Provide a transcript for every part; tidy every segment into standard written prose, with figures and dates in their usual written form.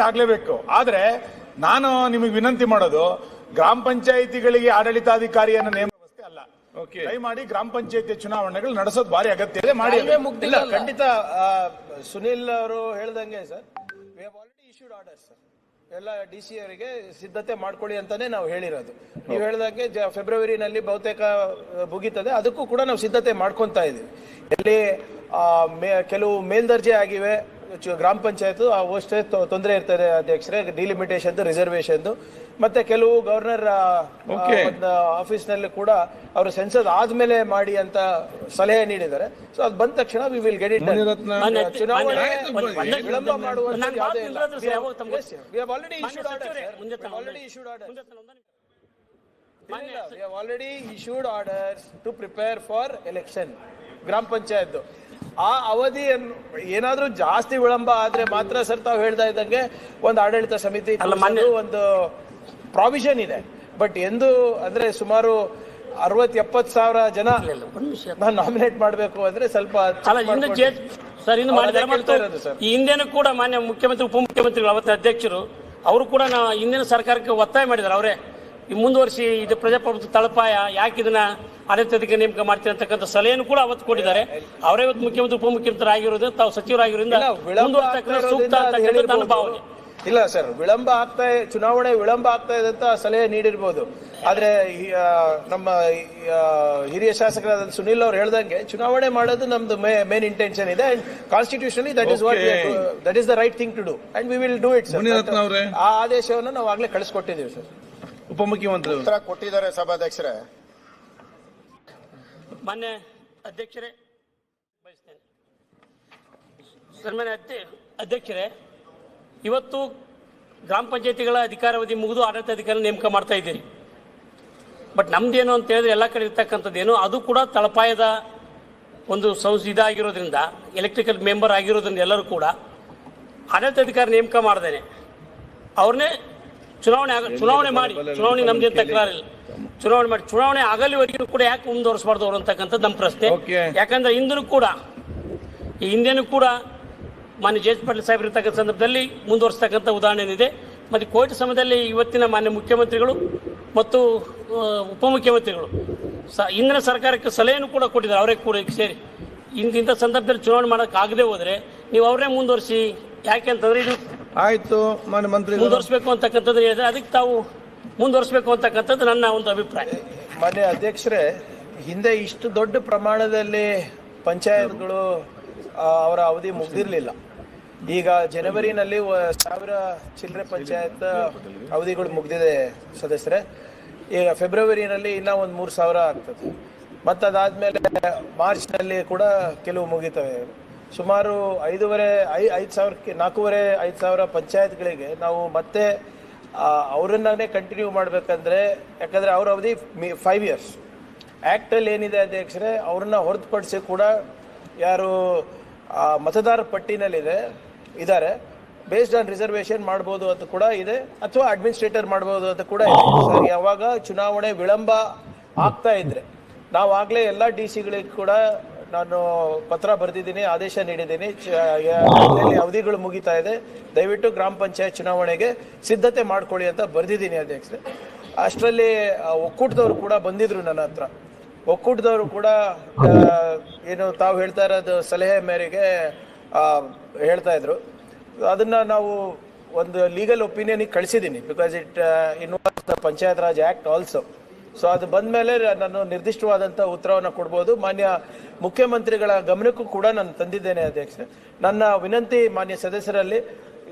ಆಗ್ಲೇಬೇಕು. ಆದ್ರೆ ನಾನು ನಿಮಗೆ ವಿನಂತಿ ಮಾಡೋದು, ಗ್ರಾಮ ಪಂಚಾಯಿತಿಗಳಿಗೆ ಆಡಳಿತಾಧಿಕಾರಿಯನ್ನು ನೇಮ ವ್ಯವಸ್ಥೆ ಅಲ್ಲ. ದಯಮಾಡಿ ಗ್ರಾಮ ಪಂಚಾಯಿತಿ ಚುನಾವಣೆಗಳು ನಡೆಸೋದು ಭಾರಿ ಅಗತ್ಯ ಇದೆ, ಮಾಡಿ. ಖಂಡಿತ ಸುನಿಲ್ ಅವರು ಹೇಳ್ದಂಗೆ sir, V have already issued order sir. ಎಲ್ಲ DC ಅವರಿಗೆ ಸಿದ್ಧತೆ ಮಾಡ್ಕೊಳ್ಳಿ ಅಂತಾನೆ ನಾವು ಹೇಳಿರೋದು. ನೀವು ಹೇಳಿದಂಗೆ ಫೆಬ್ರವರಿನಲ್ಲಿ ಬಹುತೇಕ ಮುಗೀತದೆ, ಅದಕ್ಕೂ ಕೂಡ ನಾವು ಸಿದ್ಧತೆ ಮಾಡ್ಕೊತಾ ಇದೀವಿ. ಎಲ್ಲಿ ಕೆಲವು ಮೇಲ್ದರ್ಜೆ ಆಗಿವೆ ಗ್ರಾಮ ಪಂಚಾಯತ್, ಅವಷ್ಟೇ ತೊಂದರೆ ಇರ್ತದೆ ಅಧ್ಯಕ್ಷರೇ, ಡಿಲಿಮಿಟೇಷನ್, ರಿಸರ್ವೇಶನ್, ಮತ್ತೆ ಕೆಲವು ಗವರ್ನರ್ ಆಫೀಸ್ ನಲ್ಲಿ ಕೂಡ ಅವರು ಸೆನ್ಸಸ್ ಆದ್ಮೇಲೆ ಮಾಡಿ ಅಂತ ಸಲಹೆ ನೀಡಿದ್ದಾರೆ. ಸೊ ಅದು ಬಂದ ತಕ್ಷಣ ವಿ ವಿಲ್ ಗೆಟ್ ಇಟ್. ಚುನಾವಣೆ ವಿಳಂಬ ಮಾಡುವಂತ ಯಾವುದೇ ಇಲ್ಲ. We have already issued orders to prepare for election. ಗ್ರಾಮ ಪಂಚಾಯತ್ ಆ ಅವಧಿ ಏನಾದ್ರೂ ಜಾಸ್ತಿ ವಿಳಂಬ ಆದ್ರೆ ಮಾತ್ರ ಸರ್, ತಾವು ಹೇಳ್ತಾ ಇದ್ದಂಗೆ ಒಂದು ಆಡಳಿತ ಸಮಿತಿ ಒಂದು ಪ್ರಾವಿಷನ್ ಇದೆ. ಬಟ್ ಎಂದು ಅಂದ್ರೆ ಸುಮಾರು 60-70 ಸಾವಿರ ಜನ ನಾಮಿನೇಟ್ ಮಾಡಬೇಕು ಅಂದ್ರೆ ಸ್ವಲ್ಪ ಸರ್ ಇನ್ನು ಈ ಹಿಂದೆನೂ ಕೂಡ ಮಾನ್ಯ ಮುಖ್ಯಮಂತ್ರಿ ಉಪಮುಖ್ಯಮಂತ್ರಿಗಳು ಅವತ್ತ ಅಧ್ಯಕ್ಷರು ಅವರು ಕೂಡ ಹಿಂದಿನ ಸರ್ಕಾರಕ್ಕೆ ಒತ್ತಾಯ ಮಾಡಿದ್ದಾರೆ. ಅವರೇ ಮುಂದುವರಿಸಿ, ಇದು ಪ್ರಜಾಪ್ರಭುತ್ವ ತಳಪಾಯ, ಯಾಕೆ ಇದನ್ನ ಆಡಳಿತಾಧಿಕಾರಿ ನೇಮಕ ಮಾಡ್ತೀರಿ ಅಂತಕ್ಕಂಥ ಸಲಹೆಯನ್ನು ಕೂಡ ಅವತ್ತು ಕೊಟ್ಟಿದ್ದಾರೆ. ಅವರೇ ಇವತ್ತು ಮುಖ್ಯಮಂತ್ರಿ ಉಪಮುಖ್ಯಮಂತ್ರಿ ಆಗಿರೋದು, ತಾವು ಸಚಿವರಾಗಿರೋದ್ರಿಂದ ಸೂಕ್ತ ಅಂತ ನನ್ನ ಭಾವನೆ. ಇಲ್ಲ ಸರ್, ವಿಳಂಬ ಚುನಾವಣೆ ವಿಳಂಬ ಆಗ್ತಾ ಇದೆ ಅಂತ ಸಲಹೆ ನೀಡಿರ್ಬೋದು. ಆದ್ರೆ ನಮ್ಮ ಹಿರಿಯ ಶಾಸಕರಾದ ಸುನಿಲ್ ಅವ್ರು ಹೇಳ್ದಂಗೆ ಚುನಾವಣೆ ಮಾಡೋದು ನಮ್ದು ಮೇನ್ ಇಂಟೆನ್ಷನ್ ಇದೆ. And constitutionally that is the right thing to do and we will do it sir. ಆ ಆದೇಶವನ್ನು ನಾವು ಆಗ್ಲೇ ಕಳಿಸ್ಕೊಟ್ಟಿದ್ದೀವಿ ಸರ್. ಉಪಮುಖ್ಯಮಂತ್ರಿ ಉತ್ತರ ಕೊಟ್ಟಿದ್ದಾರೆ ಸಭಾಧ್ಯಕ್ಷರೇ. ಮಾನ್ಯ ಅಧ್ಯಕ್ಷರೇ, ಸನ್ಮಾನ್ಯ ಅಧ್ಯಕ್ಷರೇ, ಇವತ್ತು ಗ್ರಾಮ ಪಂಚಾಯತಿಗಳ ಅಧಿಕಾರಾವಧಿ ಮುಗಿದು ಆಡಳಿತಾಧಿಕಾರಿ ನೇಮಕ ಮಾಡ್ತಾ ಇದ್ದೀರಿ. ಬಟ್ ನಮ್ದೇನು ಅಂತ ಹೇಳಿದ್ರೆ ಎಲ್ಲ ಕಡೆ ಇರ್ತಕ್ಕಂಥದ್ದೇನು, ಅದು ಕೂಡ ತಳಪಾಯದ ಒಂದು ಇದಾಗಿರೋದ್ರಿಂದ, ಎಲೆಕ್ಟ್ರಿಕಲ್ ಮೆಂಬರ್ ಆಗಿರೋದ್ರಿಂದ ಎಲ್ಲರೂ ಕೂಡ ಆಡಳಿತಾಧಿಕಾರಿ ನೇಮಕ ಮಾಡ್ದೇನೆ ಅವ್ರನ್ನೇ ಚುನಾವಣೆ ಮಾಡಿ, ಚುನಾವಣೆ ನಮ್ದೇನು ತಕರಾರಿಲ್ಲ, ಚುನಾವಣೆ ಮಾಡಿ, ಚುನಾವಣೆ ಆಗಲಿವರೆಗೂ ಕೂಡ ಯಾಕೆ ಮುಂದುವರಿಸಬಾರ್ದು ಅವರು ಅಂತಕ್ಕಂಥದ್ದು ನಮ್ಮ ಪ್ರಶ್ನೆ. ಯಾಕಂದ್ರೆ ಹಿಂದೇನು ಕೂಡ ಮಾನ್ಯ ಜೆ ಎಚ್ ಪಾಟೀಲ್ ಸಾಹೇಬರು ಇರ್ತಕ್ಕಂಥ ಸಂದರ್ಭದಲ್ಲಿ ಮುಂದುವರಿಸ್ತಕ್ಕಂಥ ಉದಾಹರಣೆ ಇದೆ. ಮತ್ತು ಕೋವಿಡ್ ಸಮಯದಲ್ಲಿ ಇವತ್ತಿನ ಮಾನ್ಯ ಮುಖ್ಯಮಂತ್ರಿಗಳು ಮತ್ತು ಉಪಮುಖ್ಯಮಂತ್ರಿಗಳು ಇಂದಿನ ಸರ್ಕಾರಕ್ಕೆ ಸಲಹೆಯನ್ನು ಕೂಡ ಕೊಟ್ಟಿದ್ದಾರೆ. ಅವರೇ ಕೂಡ ಸೇರಿ ಇಂಥ ಸಂದರ್ಭದಲ್ಲಿ ಚುನಾವಣೆ ಮಾಡೋಕ್ಕಾಗದೆ ಹೋದರೆ ನೀವು ಅವರೇ ಮುಂದುವರಿಸಿ, ಯಾಕೆ ಅಂತಂದ್ರೆ ಇದು ಆಯ್ತು ಮಾನ್ಯ ಮಂತ್ರಿ ಮುಂದುವರಿಸಬೇಕು ಅಂತಕ್ಕಂಥದ್ದು ಹೇಳಿದ್ರೆ ಅದಕ್ಕೆ ತಾವು ಮುಂದುವರಿಸಬೇಕು ಅಂತಕ್ಕಂಥದ್ದು ನನ್ನ ಒಂದು ಅಭಿಪ್ರಾಯ. ಮಾನ್ಯ ಅಧ್ಯಕ್ಷರೇ, ಹಿಂದೆ ಇಷ್ಟು ದೊಡ್ಡ ಪ್ರಮಾಣದಲ್ಲಿ ಪಂಚಾಯತ್ಗಳು ಅವರ ಅವಧಿ ಮುಗಿದಿರಲಿಲ್ಲ. ಈಗ ಜನವರಿನಲ್ಲಿ 1000 ಚಿಲ್ಲರೆ ಪಂಚಾಯತ್ ಅವಧಿಗಳು ಮುಗಿದಿದೆ ಸದಸ್ಯರೇ. ಈಗ ಫೆಬ್ರವರಿನಲ್ಲಿ ಇನ್ನೂ ಒಂದು 3000 ಆಗ್ತದೆ. ಮತ್ತು ಅದಾದಮೇಲೆ ಮಾರ್ಚ್ನಲ್ಲಿ ಕೂಡ ಕೆಲವು ಮುಗಿತವೆ. ಸುಮಾರು 4,500 ಪಂಚಾಯತ್ಗಳಿಗೆ ನಾವು ಮತ್ತೆ ಅವರನ್ನೇ ಕಂಟಿನ್ಯೂ ಮಾಡಬೇಕಂದ್ರೆ, ಯಾಕಂದರೆ ಅವ್ರ ಅವಧಿ 5 years. ಆ್ಯಕ್ಟಲ್ಲಿ ಏನಿದೆ ಅಧ್ಯಕ್ಷರೇ, ಅವ್ರನ್ನ ಹೊರತುಪಡಿಸಿ ಕೂಡ ಯಾರು ಮತದಾರ ಪಟ್ಟಿನಲ್ಲಿದೆ ಇದ್ದಾರೆ, ಬೇಸ್ಡ್ ಆನ್ ರಿಸರ್ವೇಷನ್ ಮಾಡ್ಬೋದು ಅಂತ ಕೂಡ ಇದೆ, ಅಥವಾ ಅಡ್ಮಿನಿಸ್ಟ್ರೇಟರ್ ಮಾಡ್ಬೋದು ಅಂತ ಕೂಡ ಇದೆ. ಯಾವಾಗ ಚುನಾವಣೆ ವಿಳಂಬ ಆಗ್ತಾ ಇದ್ರೆ ನಾವಾಗಲೇ ಎಲ್ಲ DC-ಗಳಿಗೆ ಕೂಡ ನಾನು ಪತ್ರ ಬರೆದಿದ್ದೀನಿ, ಆದೇಶ ನೀಡಿದ್ದೀನಿ. ಅವಧಿಗಳು ಮುಗಿತಾ ಇದೆ, ದಯವಿಟ್ಟು ಗ್ರಾಮ ಪಂಚಾಯತ್ ಚುನಾವಣೆಗೆ ಸಿದ್ಧತೆ ಮಾಡ್ಕೊಳ್ಳಿ ಅಂತ ಬರೆದಿದ್ದೀನಿ ಅಧ್ಯಕ್ಷರೇ. ಅಷ್ಟರಲ್ಲಿ ಒಕ್ಕೂಟದವರು ಕೂಡ ಬಂದಿದ್ರು ನನ್ನ ಹತ್ರ. ಒಕ್ಕೂಟದವರು ಕೂಡ ಏನು ತಾವು ಹೇಳ್ತಾ ಇರೋದು ಸಲಹೆ ಮೇರೆಗೆ ಹೇಳ್ತಾ ಇದ್ರು. ಅದನ್ನ ನಾವು ಒಂದು ಲೀಗಲ್ ಒಪಿನಿಯನ್ಗೆ ಕಳಿಸಿದ್ದೀನಿ, because it involves the panchayat raj act also. So ಅದು ಬಂದ ಮೇಲೆ ನಾನು ನಿರ್ದಿಷ್ಟವಾದಂಥ ಉತ್ತರವನ್ನು ಕೊಡ್ಬೋದು. ಮಾನ್ಯ ಮುಖ್ಯಮಂತ್ರಿಗಳ ಗಮನಕ್ಕೂ ಕೂಡ ನಾನು ತಂದಿದ್ದೇನೆ ಅಧ್ಯಕ್ಷರೇ. ನನ್ನ ವಿನಂತಿ ಮಾನ್ಯ ಸದಸ್ಯರಲ್ಲಿ,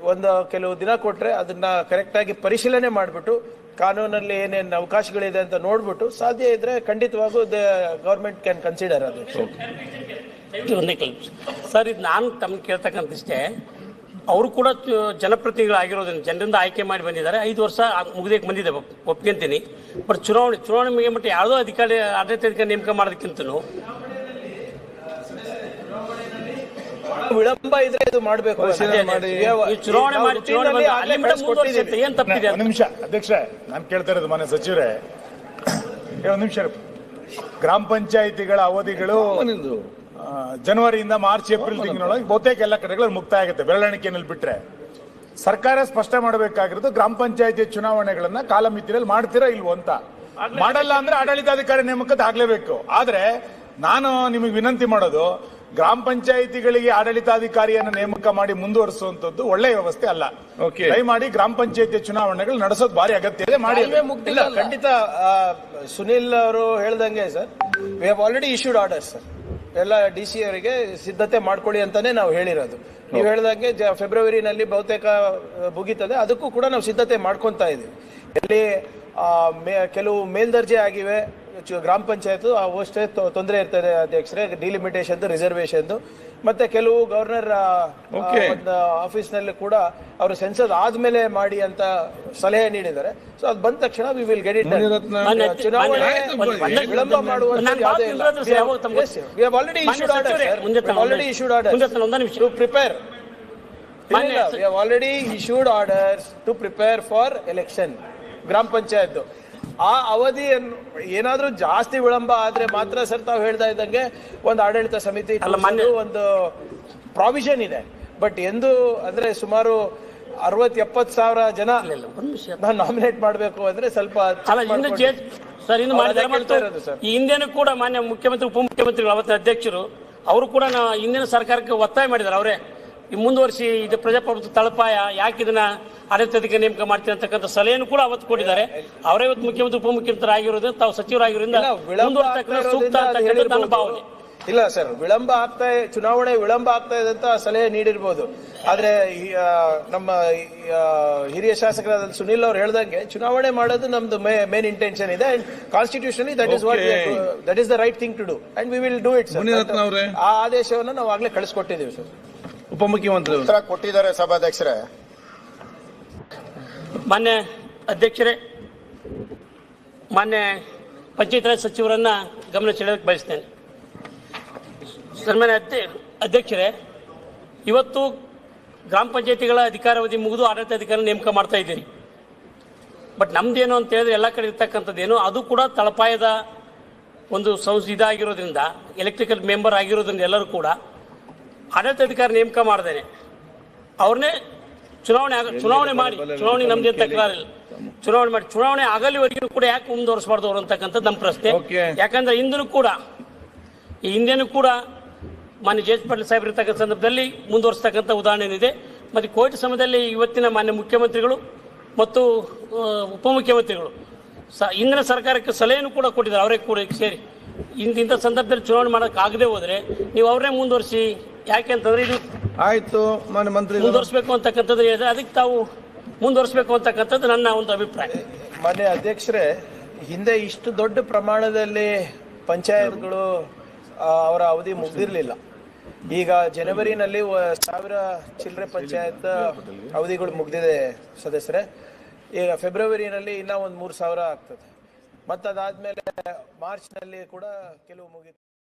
ಕೆಲವು ದಿನ ಕೊಟ್ಟರೆ ಅದನ್ನ ಕರೆಕ್ಟಾಗಿ ಪರಿಶೀಲನೆ ಮಾಡಿಬಿಟ್ಟು ಕಾನೂನಲ್ಲಿ ಏನೇನು ಅವಕಾಶಗಳಿದೆ ಅಂತ ನೋಡ್ಬಿಟ್ಟು ಸಾಧ್ಯ ಇದ್ರೆ ಖಂಡಿತವಾಗೂ ಗವರ್ಮೆಂಟ್ ಕ್ಯಾನ್ ಕನ್ಸಿಡರ್. ಅದು ಸರ್, ಇದು ನಾನು ತಮ್ಮ ಕೇಳ್ತಕ್ಕಂಥಷ್ಟೇ, ಅವರು ಕೂಡ ಜನಪ್ರತಿನಿಧಿಗಳಾಗಿರೋದ್ರಿಂದ ಜನರಿಂದ ಆಯ್ಕೆ ಮಾಡಿ ಬಂದಿದ್ದಾರೆ. 5 ವರ್ಷ ಮುಗಿದಕ್ಕೆ ಬಂದಿದೆ, ಒಪ್ಕೊಂತೀನಿ. ಬಟ್ ಚುನಾವಣೆ ಮುಗಿಯ ಮಟ್ಟ ಯಾವುದೋ ಆಡಳಿತಾಧಿಕಾರಿ ನೇಮಕ ಮಾಡೋದಕ್ಕಿಂತನೂ ವಿಳಂಬ ಇದ್ರೆ ಇದು ಮಾಡಬೇಕು. ಏನ್ ತಪ್ಪಿದೆ? ನಿಮಿಷ ಅಧ್ಯಕ್ಷರೇ, ನಾನು ಕೇಳ್ತಾ ಇರೋದು ಮಾನ್ಯ ಸಚಿವರೇ, ಒಂದು ನಿಮಿಷ. ಗ್ರಾಮ ಪಂಚಾಯಿತಿಗಳ ಅವಧಿಗಳು ಜನವರಿಯಿಂದ ಮಾರ್ಚ್ ಏಪ್ರಿಲ್ ತಿಂಗಳೊಳಗೆ ಬಹುತೇಕ ಎಲ್ಲ ಕಡೆಗಳು ಮುಕ್ತಾಯ ಆಗುತ್ತೆ, ಬೆರಳೆಣಿಕೆಯಲ್ಲಿ ಬಿಟ್ರೆ. ಸರ್ಕಾರ ಸ್ಪಷ್ಟ ಮಾಡಬೇಕಾಗಿರೋದು ಗ್ರಾಮ ಪಂಚಾಯತಿ ಚುನಾವಣೆಗಳನ್ನ ಕಾಲಮಿತಿಯಲ್ಲಿ ಮಾಡ್ತೀರಾ ಇಲ್ವೋ ಅಂತ. ಮಾಡಲ್ಲ ಅಂದ್ರೆ ಆಡಳಿತಾಧಿಕಾರಿ ನೇಮಕದ ಆಗ್ಲೇಬೇಕು. ಆದ್ರೆ ನಾನು ನಿಮಗೆ ವಿನಂತಿ ಮಾಡೋದು, ಗ್ರಾಮ ಪಂಚಾಯಿತಿಗಳಿಗೆ ಆಡಳಿತಾಧಿಕಾರಿಯನ್ನು ನೇಮಕ ಮಾಡಿ ಮುಂದುವರಿಸುವಂತದ್ದು ಒಳ್ಳೆಯ ವ್ಯವಸ್ಥೆ ಅಲ್ಲ. ದಯಮಾಡಿ ಗ್ರಾಮ ಪಂಚಾಯತಿ ಚುನಾವಣೆಗಳು ನಡೆಸೋದು ಬಾರಿ ಅಗತ್ಯ ಇದೆ, ಮಾಡಿ. ಇಲ್ಲ, ಖಂಡಿತ. ಸುನಿಲ್ ಅವರು ಹೇಳ್ದಂಗೆ sir, V have already issued order sir. ಎಲ್ಲ DC ಅವರಿಗೆ ಸಿದ್ಧತೆ ಮಾಡ್ಕೊಳ್ಳಿ ಅಂತಾನೆ ನಾವು ಹೇಳಿರೋದು. ನೀವು ಹೇಳ್ದಂಗೆ ಫೆಬ್ರವರಿನಲ್ಲಿ ಬಹುತೇಕ ಮುಗೀತದೆ, ಅದಕ್ಕೂ ಕೂಡ ನಾವು ಸಿದ್ಧತೆ ಮಾಡ್ಕೊತಾ ಇದೀವಿ. ಇಲ್ಲಿ ಕೆಲವು ಮೇಲ್ದರ್ಜೆ ಆಗಿವೆ ಗ್ರಾಮ ಪಂಚಾಯತ್, ಅವಷ್ಟೇ ತೊಂದರೆ ಇರ್ತದೆ ಅಧ್ಯಕ್ಷರೇ, ಡಿಲಿಮಿಟೇಷನ್, ರಿಸರ್ವೇಶನ್. ಮತ್ತೆ ಕೆಲವು ಗವರ್ನರ್ ಆಫೀಸ್ ನಲ್ಲಿ ಕೂಡ ಅವರು ಸೆನ್ಸಸ್ ಆದ್ಮೇಲೆ ಮಾಡಿ ಅಂತ ಸಲಹೆ ನೀಡಿದ್ದಾರೆ. ಸೊ ಅದು ಬಂದ ತಕ್ಷಣ ವಿ ವಿಲ್ ಗೆಟ್ ಇಟ್. ಚುನಾವಣೆ ವಿಳಂಬ ಮಾಡುವಂತ ಯಾವುದೇ ಇಲ್ಲ. We have already issued order sir. Already issued order to prepare. We have already issued orders to prepare for election. ಗ್ರಾಮ ಪಂಚಾಯತ್ ಆ ಅವಧಿಯನ್ನು ಏನಾದ್ರೂ ಜಾಸ್ತಿ ವಿಳಂಬ ಆದ್ರೆ ಮಾತ್ರ ಸರ್, ತಾವು ಹೇಳ್ತಾ ಇದ್ದಂಗೆ ಒಂದು ಆಡಳಿತ ಸಮಿತಿ ಒಂದು ಪ್ರಾವಿಷನ್ ಇದೆ. ಬಟ್ ಎಂದು ಅಂದ್ರೆ ಸುಮಾರು 60-70 ಸಾವಿರ ಜನ ನಾಮಿನೇಟ್ ಮಾಡಬೇಕು ಅಂದ್ರೆ ಸ್ವಲ್ಪ ಸರ್ ಇನ್ನು ಈ ಹಿಂದೆನೂ ಕೂಡ ಮಾನ್ಯ ಮುಖ್ಯಮಂತ್ರಿ ಉಪಮುಖ್ಯಮಂತ್ರಿಗಳು ಅವತ್ತಿನ ಅಧ್ಯಕ್ಷರು ಅವರು ಕೂಡ ಹಿಂದಿನ ಸರ್ಕಾರಕ್ಕೆ ಒತ್ತಾಯ ಮಾಡಿದ್ದಾರೆ. ಅವರೇ ಈ ಮುಂದುವರಿಸಿ, ಇದು ಪ್ರಜಾಪ್ರಭುತ್ವ ತಳಪಾಯ, ಯಾಕೆ ಇದನ್ನ ಆಡಳಿತಾಧಿಕಾರಿ ನೇಮಕ ಮಾಡ್ತೀವಿ ಅಂತಕ್ಕಂಥ ಸಲಹೆಯನ್ನು ಕೂಡ ಅವತ್ತು ಕೊಟ್ಟಿದ್ದಾರೆ. ಅವರೇ ಇವತ್ತು ಮುಖ್ಯಮಂತ್ರಿ ಉಪಮುಖ್ಯಮಂತ್ರಿ ಆಗಿರೋದು, ತಾವು ಸಚಿವರಾಗಿರೋದ್ರಿಂದ ಸೂಕ್ತ ಅಂತ ನನ್ನ ಭಾವನೆ. ಇಲ್ಲ ಸರ್, ವಿಳಂಬ ಆಗ್ತಾ ಚುನಾವಣೆ ವಿಳಂಬ ಆಗ್ತಾ ಇದೆ ಅಂತ ಸಲಹೆ ನೀಡಿರ್ಬೋದು. ಆದ್ರೆ ನಮ್ಮ ಹಿರಿಯ ಶಾಸಕರಾದ ಸುನಿಲ್ ಅವ್ರು ಹೇಳ್ದಂಗೆ ಚುನಾವಣೆ ಮಾಡೋದು ನಮ್ದು ಮೇನ್ ಇಂಟೆನ್ಷನ್ ಇದೆ. And constitutionally that is the right thing to do and we will do it sir. ಆ ಆದೇಶವನ್ನು ನಾವು ಆಗ್ಲೇ ಕಳಿಸ್ಕೊಟ್ಟಿದ್ದೀವಿ ಸರ್. ಉಪಮುಖ್ಯಮಂತ್ರಿ ಉತ್ತರ ಕೊಟ್ಟಿದ್ದಾರೆ ಸಭಾಧ್ಯಕ್ಷರೇ. ಮಾನ್ಯ ಅಧ್ಯಕ್ಷರೇ, ಮಾನ್ಯ ಪಂಚಾಯತ್ ರಾಜ್ ಸಚಿವರನ್ನ ಗಮನ ಸೆಳೆಯಕ್ಕೆ ಬಯಸ್ತೇನೆ. ಸನ್ಮಾನ್ಯ ಅಧ್ಯಕ್ಷರೇ, ಇವತ್ತು ಗ್ರಾಮ ಪಂಚಾಯತಿಗಳ ಅಧಿಕಾರಾವಧಿ ಮುಗಿದು ಆಡಳಿತಾಧಿಕಾರಿ ನೇಮಕ ಮಾಡ್ತಾ ಇದ್ದೀರಿ. ಬಟ್ ನಮ್ದೇನು ಅಂತ ಹೇಳಿದ್ರೆ ಎಲ್ಲ ಕಡೆ ಇರ್ತಕ್ಕಂಥದ್ದೇನು, ಅದು ಕೂಡ ತಳಪಾಯದ ಒಂದು ಇದಾಗಿರೋದ್ರಿಂದ, ಎಲೆಕ್ಟ್ರಿಕಲ್ ಮೆಂಬರ್ ಆಗಿರೋದ್ರಿಂದ ಎಲ್ಲರೂ ಕೂಡ ಆಡಳಿತಾಧಿಕಾರಿ ನೇಮಕ ಮಾಡ್ದೇನೆ ಅವ್ರನ್ನೇ ಚುನಾವಣೆ ಮಾಡಿ, ಚುನಾವಣೆ ನಮ್ದೇನು ತಕರಾರಿಲ್ಲ, ಚುನಾವಣೆ ಮಾಡಿ, ಚುನಾವಣೆ ಆಗಲಿವರೆಗೂ ಕೂಡ ಯಾಕೆ ಮುಂದುವರಿಸಬಾರ್ದು ಅವರು ಅಂತಕ್ಕಂಥದ್ದು ನಮ್ಮ ಪ್ರಶ್ನೆ. ಯಾಕಂದ್ರೆ ಹಿಂದೇನೂ ಕೂಡ ಮಾನ್ಯ ಜೆ ಎಚ್ ಪಾಟೀಲ್ ಸಾಹೇಬ್ ಇರ್ತಕ್ಕಂಥ ಸಂದರ್ಭದಲ್ಲಿ ಮುಂದುವರಿಸ್ತಕ್ಕಂಥ ಉದಾಹರಣೆ ಇದೆ. ಮತ್ತು ಕೋವಿಡ್ ಸಮಯದಲ್ಲಿ ಇವತ್ತಿನ ಮಾನ್ಯ ಮುಖ್ಯಮಂತ್ರಿಗಳು ಮತ್ತು ಉಪಮುಖ್ಯಮಂತ್ರಿಗಳು ಇಂದಿನ ಸರ್ಕಾರಕ್ಕೆ ಸಲಹೆಯನ್ನು ಕೂಡ ಕೊಟ್ಟಿದ್ದಾರೆ, ಅವರೇ ಕೂಡ ಸೇರಿ. ಇಂಥ ಸಂದರ್ಭದಲ್ಲಿ ಚುನಾವಣೆ ಮಾಡೋಕೆ ಆಗದೆ ಹೋದರೆ ನೀವು ಅವರೇ ಮುಂದುವರಿಸಿ. ಯಾಕೆ ಅಂತಂದ್ರೆ ಇದು ಆಯ್ತು, ಮಾನ್ಯ ಮಂತ್ರಿ ಮುಂದುವರಿಸಬೇಕು ಅಂತಕ್ಕಂಥದ್ದು ಹೇಳಿದ್ರೆ ಅದಕ್ಕೆ ತಾವು ಮುಂದುವರಿಸಬೇಕು ಅಂತಕ್ಕಂಥದ್ದು ನನ್ನ ಒಂದು ಅಭಿಪ್ರಾಯ. ಮಾನ್ಯ ಅಧ್ಯಕ್ಷರೇ, ಹಿಂದೆ ಇಷ್ಟು ದೊಡ್ಡ ಪ್ರಮಾಣದಲ್ಲಿ ಪಂಚಾಯತ್ಗಳು ಅವರ ಅವಧಿ ಮುಗ್ದಿರ್ಲಿಲ್ಲ. ಈಗ ಜನವರಿನಲ್ಲಿ 1000 ಚಿಲ್ಲರೆ ಪಂಚಾಯತ್ ಅವಧಿಗಳು ಮುಗ್ದಿದೆ ಸದಸ್ಯರೇ. ಈಗ ಫೆಬ್ರವರಿನಲ್ಲಿ ಇನ್ನೂ ಒಂದು 3000 ಆಗ್ತದೆ. ಮತ್ತದಾದ್ಮೇಲೆ ಮಾರ್ಚ್ನಲ್ಲಿ ಕೂಡ ಕೆಲವು ಮುಗಿತು.